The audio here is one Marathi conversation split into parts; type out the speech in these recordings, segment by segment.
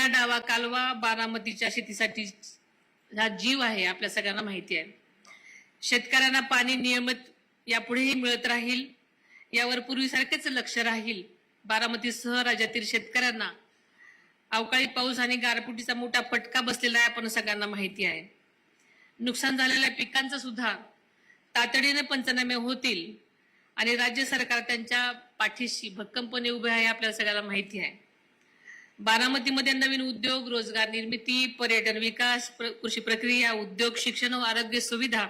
पहिला डावा कालवा बारामतीच्या शेतीसाठी हा जीव आहे, आपल्या सगळ्यांना माहिती आहे. शेतकऱ्यांना पाणी नियमित यापुढेही मिळत राहील यावर पूर्वीसारखेच लक्ष राहील. बारामतीसह राज्यातील शेतकऱ्यांना अवकाळी पाऊस आणि गारपिटीचा मोठा फटका बसलेला आहे, आपण सगळ्यांना माहिती आहे. नुकसान झालेल्या पिकांचं सुद्धा तातडीने पंचनामे होतील आणि राज्य सरकार त्यांच्या पाठीशी भक्कमपणे उभे आहे, आपल्याला सगळ्यांना माहिती आहे. बारामतीमध्ये नवीन उद्योग, रोजगार निर्मिती, पर्यटन विकास, कृषी प्रक्रिया, उद्योग, शिक्षण व आरोग्य सुविधा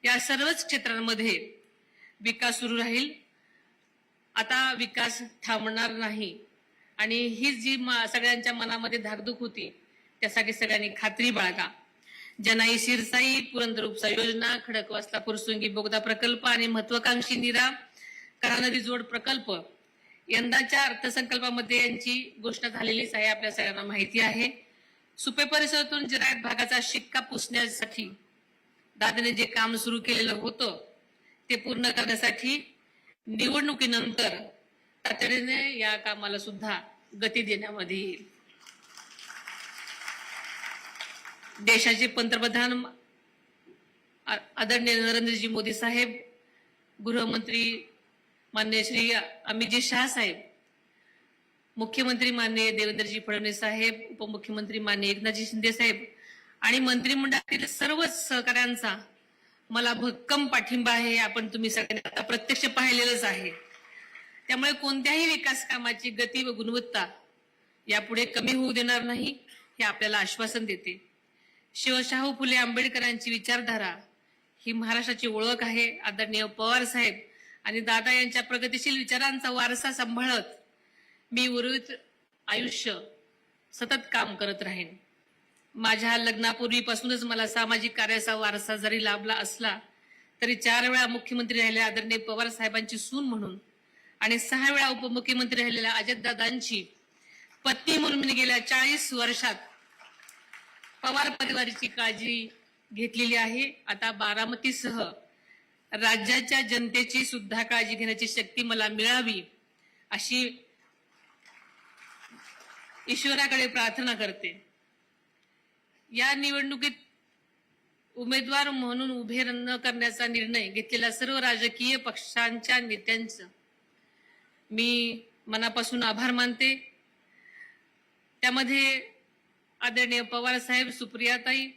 या सर्वच क्षेत्रांमध्ये विकास सुरू राहील. आता विकास थांबणार नाही आणि ही जी सगळ्यांच्या मनामध्ये धाकधूक होती त्यासाठी सगळ्यांनी खात्री बाळगा. जनाई शिरसाई, पुरंदर उपसा योजना, खडकवासला फुरसुंगी बोगदा प्रकल्प आणि महत्वाकांक्षी नीरा करा नदी जोड प्रकल्प यंदाच्या अर्थसंकल्पामध्ये यांची घोषणा झालेलीच आहे, आपल्या सगळ्यांना माहिती आहे. सुपे परिसरातून जिरायत भागाचा शिक्का पुसण्यासाठी दादाने जे काम सुरू केलेलं होतं ते पूर्ण करण्यासाठी निवडणुकीनंतर तातडीने या कामाला सुद्धा गती देण्यामध्ये येईल. देशाचे पंतप्रधान आदरणीय नरेंद्रजी मोदी साहेब, गृहमंत्री माननीय श्री अमितजी शाह साहेब, मुख्यमंत्री माननीय देवेंद्रजी फडणवीस साहेब, उपमुख्यमंत्री माननीय एकनाथजी शिंदे साहेब आणि मंत्रिमंडळातील सर्वच सहकाऱ्यांचा मला भक्कम पाठिंबा आहे. आपण तुम्ही सगळ्यांनी आता प्रत्यक्ष पाहिलेलंच आहे. त्यामुळे कोणत्याही विकास कामाची गती व गुणवत्ता यापुढे कमी होऊ देणार नाही हे आपल्याला आश्वासन देते. शिवशाहू फुले आंबेडकरांची विचारधारा ही महाराष्ट्राची ओळख आहे. आदरणीय पवार साहेब आणि दादा यांच्या प्रगतिशील विचारांचा वारसा सांभाळत मी उर्वरित आयुष्य सतत काम करत राहीन. माझ्या लग्नापूर्वीपासूनच मला सामाजिक कार्याचा वारसा जरी लाभला असला तरी 4 वेळा मुख्यमंत्री राहिलेल्या आदरणीय पवार साहेबांची सून म्हणून आणि 6 वेळा उपमुख्यमंत्री राहिलेल्या अजितदादांची पत्नी म्हणून मी गेल्या 40 वर्षात पवार परिवाराची काळजी घेतलेली आहे. आता बारामतीसह राज्याच्या जनतेची सुद्धा काळजी घेण्याची शक्ती मला मिळावी अशी ईश्वराकडे प्रार्थना करते. या निवडणुकीत उमेदवार म्हणून उभे न करण्याचा निर्णय घेतलेल्या सर्व राजकीय पक्षांच्या नेत्यांचं मी मनापासून आभार मानते. त्यामध्ये आदरणीय पवार साहेब, सुप्रियाताई,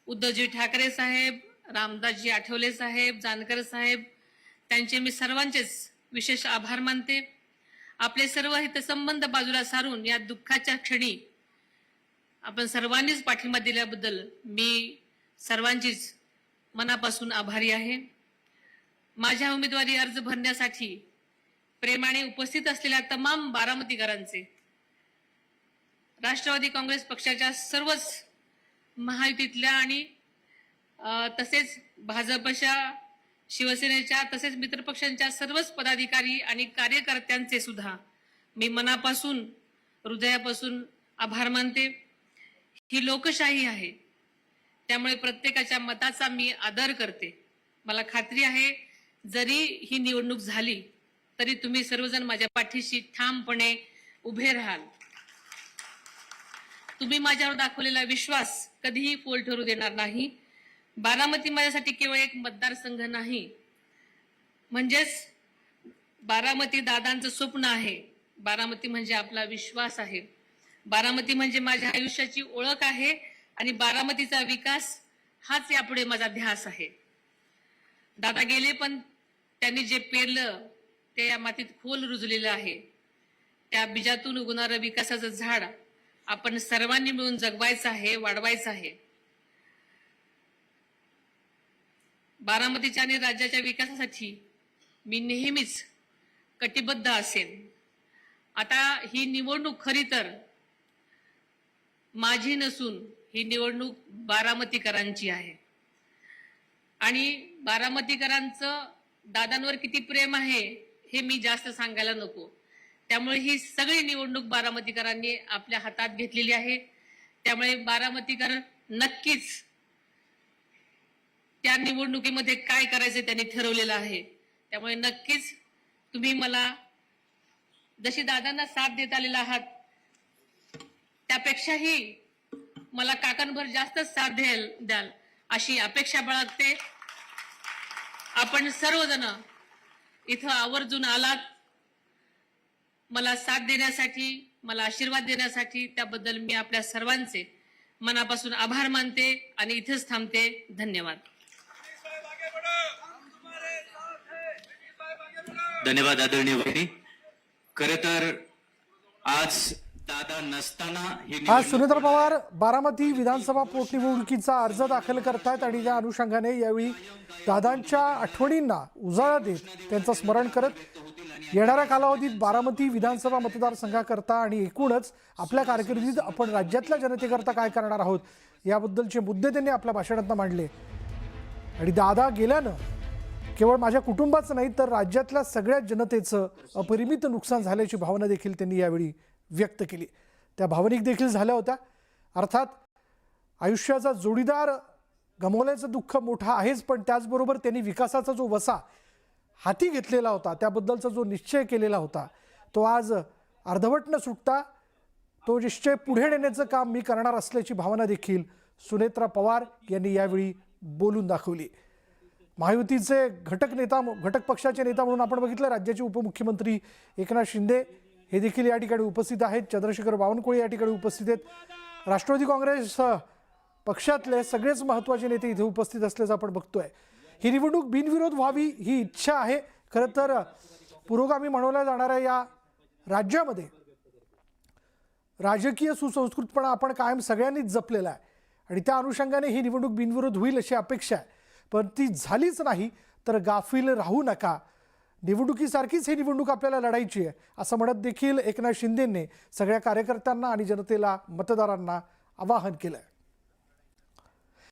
उद्धवजी ठाकरे साहेब, रामदासजी आठवले साहेब, जानकर साहेब, त्यांचे मी सर्वांचेच विशेष आभार मानते. आपले सर्व हितसंबंध बाजूला सारून या दुःखाच्या क्षणी आपण सर्वांनीच पाठिंबा दिल्याबद्दल मी सर्वांचीच मनापासून आभारी आहे. माझ्या उमेदवारी अर्ज भरण्यासाठी प्रेमाने उपस्थित असलेल्या तमाम बारामतीकरांचे, राष्ट्रवादी काँग्रेस पक्षाच्या सर्वच महायुतीतल्या आणि तसेच भाजपच्या, शिवसेनेच्या तसेच मित्रपक्षांच्या सर्वच पदाधिकारी आणि कार्यकर्त्यांचे सुद्धा मी मनापासून, हृदयापासून आभार मानते. ही लोकशाही आहे, त्यामुळे प्रत्येकाच्या मताचा मी आदर करते. मला खात्री आहे जरी ही निवडणूक झाली तरी तुम्ही सर्वजण माझ्या पाठीशी ठामपणे उभे राहाल. तुम्ही माझ्यावर दाखवलेला विश्वास कधीही फोल ठरू देणार नाही. बारामती माझ्यासाठी केवळ एक मतदारसंघ नाही, म्हणजेच बारामती दादांचं स्वप्न आहे. बारामती म्हणजे आपला विश्वास आहे. बारामती म्हणजे माझ्या आयुष्याची ओळख आहे आणि बारामतीचा विकास हाच यापुढे माझा ध्यास आहे. दादा गेले पण त्यांनी जे पेरलं ते या मातीत खोल रुजलेलं आहे. त्या बीजातून उगवणारं विकासाचं झाड आपण सर्वांनी मिळून जगवायचं आहे, वाढवायचं आहे. बारामतीच्या आणि राज्याच्या विकासासाठी मी नेहमीच कटिबद्ध असेन. आता ही निवडणूक खरी तर माझी नसून ही निवडणूक बारामतीकरांची आहे आणि बारामतीकरांचं दादांवर किती प्रेम आहे हे मी जास्त सांगायला नको. त्यामुळे ही सगळी निवडणूक बारामतीकरांनी आपल्या हातात घेतलेली आहे. त्यामुळे बारामतीकर नक्कीच त्या निवडणुकीमध्ये काय करायचं त्यांनी ठरवलेलं आहे. त्यामुळे नक्कीच तुम्ही मला जशी दादांना साथ देत आलेला आहात त्यापेक्षाही मला काकांभर जास्त साथ द्याल अशी अपेक्षा बाळगते. आपण सर्वजण इथं आवर्जून आलात मला साथ देण्यासाठी, मला आशीर्वाद देण्यासाठी. त्याबद्दल मी आपल्या सर्वांचे मनापासून आभार मानते आणि इथेच थांबते. धन्यवाद. धन्यवाद आदरणीय वहिनी. खरं तर आज दादा नसताना आज सुनेत्र पवार बारामती विधानसभा पोटनिवडणुकीचा अर्ज दाखल करतायत आणि त्या अनुषंगाने यावेळी दादांच्या आठवणींना उजाळा देत त्यांचं स्मरण करत येणाऱ्या कालावधीत बारामती विधानसभा मतदारसंघाकरता आणि एकूणच आपल्या कारकिर्दीत आपण राज्यातल्या जनतेकरता काय करणार आहोत याबद्दलचे मुद्दे त्यांनी आपल्या भाषणात मांडले. आणि दादा गेल्यानं केवळ माझ्या कुटुंबाचं नाही तर राज्यातल्या सगळ्या जनतेचं अपरिमित नुकसान झाल्याची भावना देखील त्यांनी यावेळी व्यक्त केली. त्या भावनिक देखील झाल्या होत्या. अर्थात आयुष्याचा जोडीदार गमावल्याचं दुःख मोठं आहेच, पण त्याचबरोबर त्यांनी विकासाचा जो वसा हाती घेतलेला होता, त्याबद्दलचा जो निश्चय केलेला होता, तो आज अर्धवट न सुटता तो निश्चय पुढे नेण्याचं काम मी करणार असल्याची भावना देखील सुनेत्रा पवार यांनी यावेळी बोलून दाखवली. महायुतीचे घटक पक्षाचे नेता म्हणून आपण बघितलं राज्याचे उपमुख्यमंत्री एकनाथ शिंदे हे देखील या ठिकाणी उपस्थित आहेत. चंद्रशेखर बावनकुळे या ठिकाणी उपस्थित आहेत. राष्ट्रवादी काँग्रेस पक्षातले सगळेच महत्त्वाचे नेते इथे उपस्थित असल्याचं आपण बघतोय. ही निवडणूक बिनविरोध व्हावी ही इच्छा आहे. खरं तर पुरोगामी म्हणवल्या जाणाऱ्या या राज्यामध्ये राजकीय सुसंस्कृतपणा आपण कायम सगळ्यांनीच जपलेला आहे आणि त्या अनुषंगाने ही निवडणूक बिनविरोध होईल अशी अपेक्षा आहे. पण ती झालीच नाही तर गाफील राहू नका. निवडणुकीसारखीच ही निवडणूक आपल्याला लढायची आहे असं म्हणत देखील एकनाथ शिंदेंनी सगळ्या कार्यकर्त्यांना आणि जनतेला मतदारांना आवाहन केलं.